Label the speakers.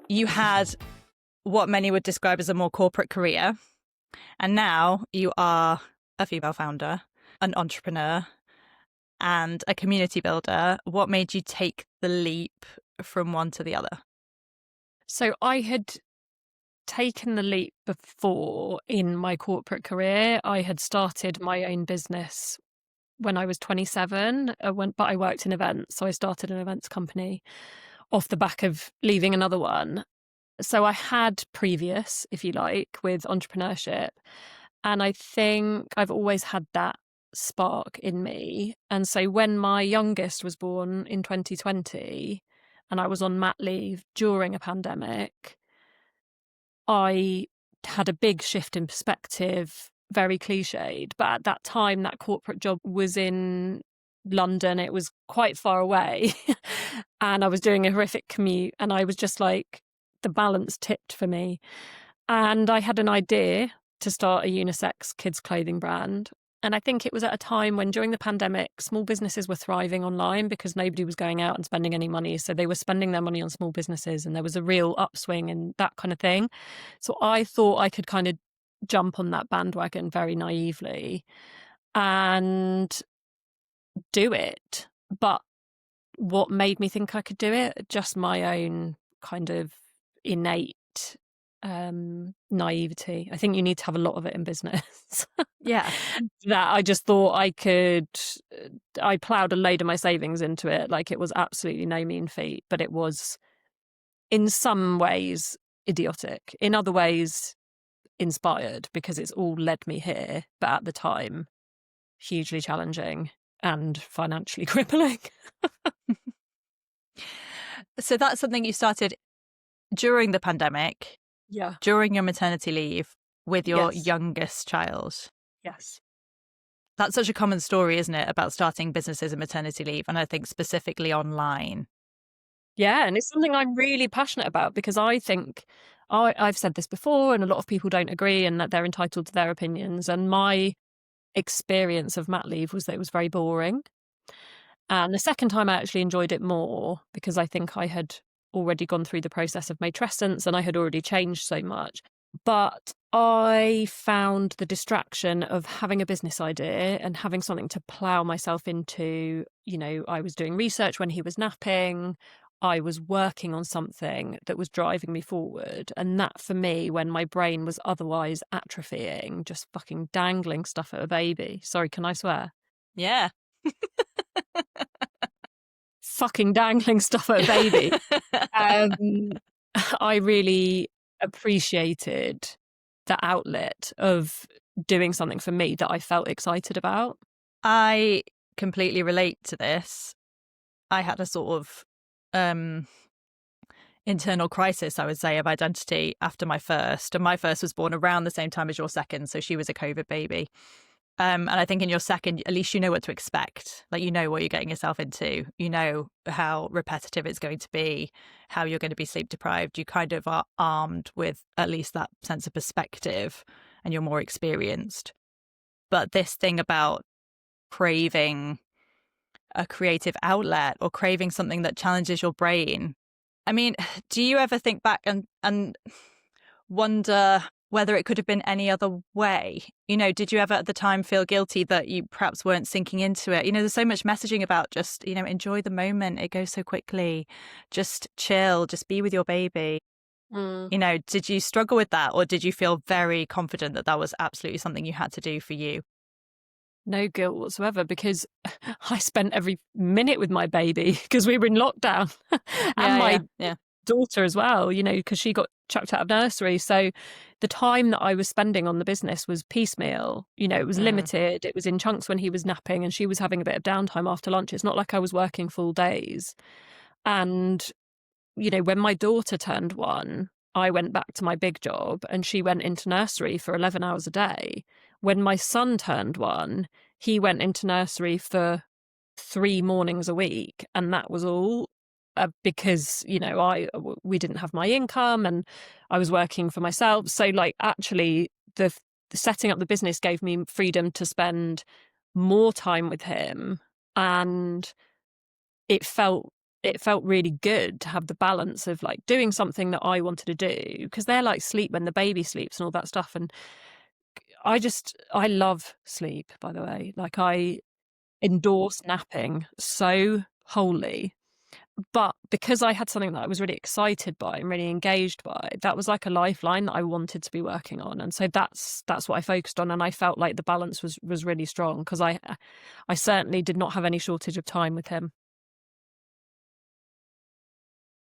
Speaker 1: You had what many would describe as a more corporate career, and now you are a female founder, an entrepreneur, and a community builder. What made you take the leap from one to the other?
Speaker 2: So I had taken the leap before in my corporate career. I had started my own business when I was 27, but I worked in events. So I started an events company off the back of leaving another one. So I had previous, if you like, with entrepreneurship. And I think I've always had that spark in me. And so when my youngest was born in 2020 and I was on mat leave during a pandemic, I had a big shift in perspective, very cliched. But at that time, that corporate job was in London. It was quite far away. And I was doing a horrific commute. And I was just like, the balance tipped for me. And I had an idea to start a unisex kids clothing brand. And I think it was at a time when during the pandemic, small businesses were thriving online because nobody was going out and spending any money. So they were spending their money on small businesses and there was a real upswing and that kind of thing. So I thought I could kind of jump on that bandwagon very naively and do it. But what made me think I could do it? Just my own kind of innate naivety. I think you need to have a lot of it in business.
Speaker 1: Yeah.
Speaker 2: That I just thought I ploughed a load of my savings into it. Like it was absolutely no mean feat, but it was in some ways idiotic. In other ways inspired because it's all led me here. But at the time, hugely challenging and financially crippling.
Speaker 1: So that's something you started during the pandemic.
Speaker 2: Yeah.
Speaker 1: During your maternity leave with your youngest child.
Speaker 2: Yes.
Speaker 1: That's such a common story, isn't it, about starting businesses in maternity leave, and I think specifically online.
Speaker 2: Yeah, and it's something I'm really passionate about because I think I've said this before and a lot of people don't agree and that they're entitled to their opinions. And my experience of mat leave was that it was very boring. And the second time I actually enjoyed it more because I think I had already gone through the process of matrescence and I had already changed so much. But I found the distraction of having a business idea and having something to plough myself into. You know, I was doing research when he was napping. I was working on something that was driving me forward. And that for me, when my brain was otherwise atrophying, just fucking dangling stuff at a baby. Sorry, can I swear?
Speaker 1: Yeah.
Speaker 2: Fucking dangling stuff at a baby. I really appreciated the outlet of doing something for me that I felt excited about.
Speaker 1: I completely relate to this. I had a sort of internal crisis, I would say, of identity after my first. And my first was born around the same time as your second. So she was a COVID baby. And I think in your second, at least you know what to expect. Like, you know what you're getting yourself into. You know how repetitive it's going to be, how you're going to be sleep deprived. You kind of are armed with at least that sense of perspective and you're more experienced. But this thing about craving a creative outlet or craving something that challenges your brain. I mean, do you ever think back and wonder whether it could have been any other way? You know, did you ever at the time feel guilty that you perhaps weren't sinking into it? You know, there's so much messaging about just, you know, enjoy the moment. It goes so quickly. Just chill, just be with your baby. You know, did you struggle with that or did you feel very confident that that was absolutely something you had to do for you?
Speaker 2: No guilt whatsoever because I spent every minute with my baby because we were in lockdown and my daughter as well, you know, because she got chucked out of nursery. So the time that I was spending on the business was piecemeal. You know, it was limited. It was in chunks when he was napping and she was having a bit of downtime after lunch. It's not like I was working full days. And, you know, when my daughter turned 1, I went back to my big job and she went into nursery for 11 hours a day. When my son turned 1, he went into nursery for 3 mornings a week. And that was all because, you know, we didn't have my income and I was working for myself. So like actually the setting up the business gave me freedom to spend more time with him, and it felt really good to have the balance of like doing something that I wanted to do, because they're like sleep when the baby sleeps and all that stuff. And I love sleep, by the way. Like, I endorse napping so wholly. But because I had something that I was really excited by and really engaged by, that was like a lifeline that I wanted to be working on. And so that's what I focused on. And I felt like the balance was really strong, because I certainly did not have any shortage of time with him.